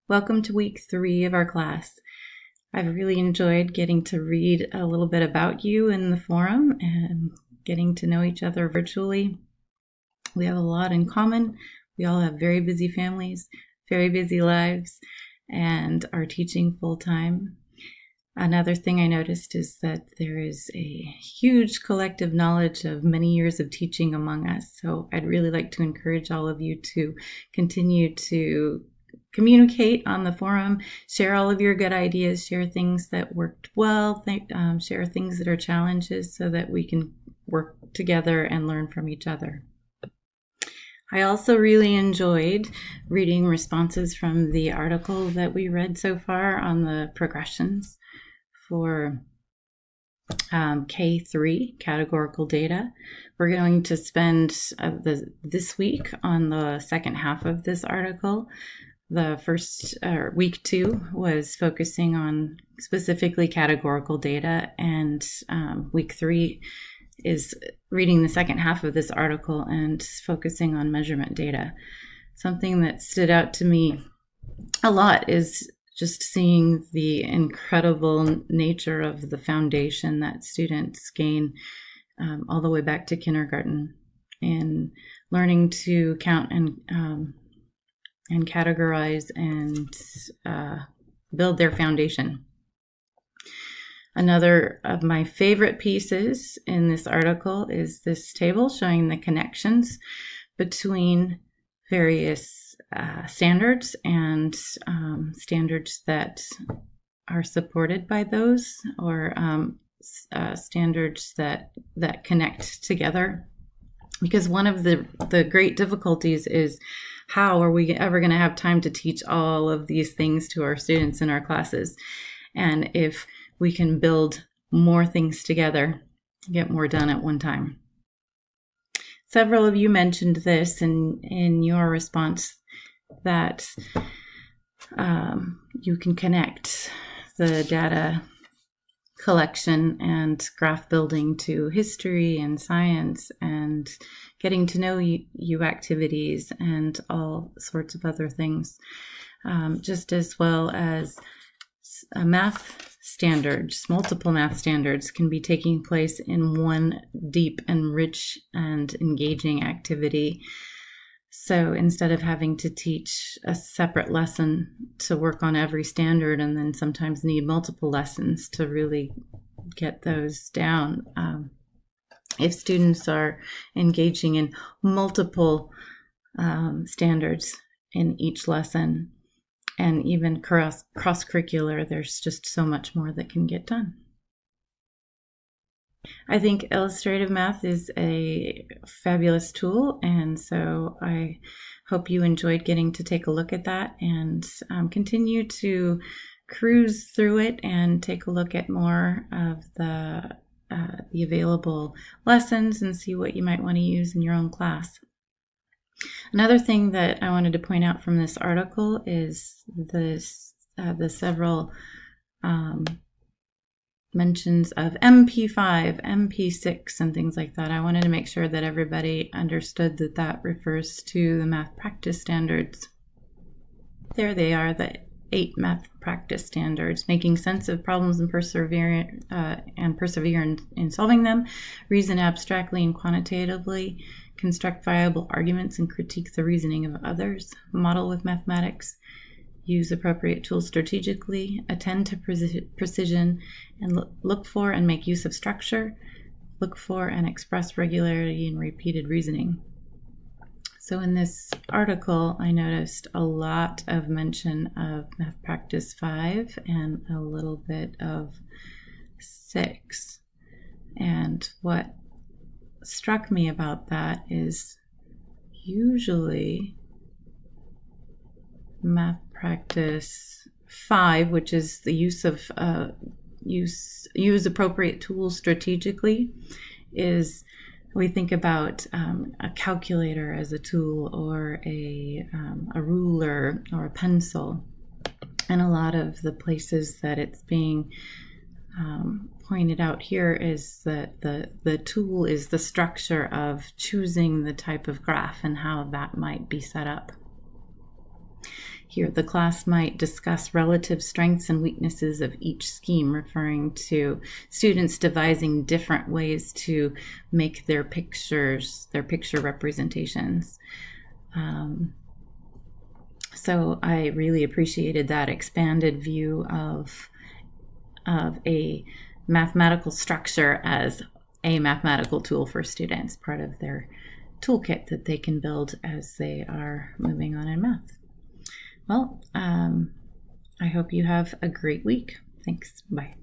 Welcome to week 3 of our class. I've really enjoyed getting to read a little bit about you in the forum and getting to know each other virtually. We have a lot in common. We all have very busy families, very busy lives, and are teaching full-time. Another thing I noticed is that there is a huge collective knowledge of many years of teaching among us. So I'd really like to encourage all of you to continue to communicate on the forum, share all of your good ideas, share things that worked well, share things that are challenges so that we can work together and learn from each other. I also really enjoyed reading responses from the article that we read so far on the progressions for K3, categorical data. We're going to spend this week on the second half of this article. The first, week 2 was focusing on specifically categorical data, and week 3 is reading the second half of this article and focusing on measurement data. Something that stood out to me a lot is just seeing the incredible nature of the foundation that students gain all the way back to kindergarten in learning to count and categorize and build their foundation. Another of my favorite pieces in this article is this table showing the connections between various standards and standards that are supported by those, or standards that connect together. Because one of the great difficulties is, how are we ever going to have time to teach all of these things to our students in our classes? And if we can build more things together, get more done at one time. Several of you mentioned this in your response, that you can connect the data collection and graph building to history and science and getting to know you activities and all sorts of other things, just as well as math standards. Multiple math standards can be taking place in one deep and rich and engaging activity. So instead of having to teach a separate lesson to work on every standard and then sometimes need multiple lessons to really get those down, if students are engaging in multiple standards in each lesson and even cross-curricular, there's just so much more that can get done. I think illustrative math is a fabulous tool, and so I hope you enjoyed getting to take a look at that and continue to cruise through it and take a look at more of the available lessons and see what you might want to use in your own class. Another thing that I wanted to point out from this article is the several mentions of MP5, MP6, and things like that. I wanted to make sure that everybody understood that that refers to the math practice standards. There they are, the 8 math practice standards: making sense of problems and persevere in solving them, reason abstractly and quantitatively, construct viable arguments and critique the reasoning of others, model with mathematics, use appropriate tools strategically, attend to precision, and look for and make use of structure, look for and express regularity and repeated reasoning. So in this article, I noticed a lot of mention of Math Practice 5 and a little bit of 6. And what struck me about that is usually Math Practice 5, which is the use of use appropriate tools strategically, is we think about a calculator as a tool, or a ruler or a pencil. And a lot of the places that it's being pointed out here is that the tool is the structure of choosing the type of graph and how that might be set up. Here, the class might discuss relative strengths and weaknesses of each scheme, referring to students devising different ways to make their picture representations. So I really appreciated that expanded view of a mathematical structure as a mathematical tool for students, part of their toolkit that they can build as they are moving on in math. Well, I hope you have a great week. Thanks. Bye.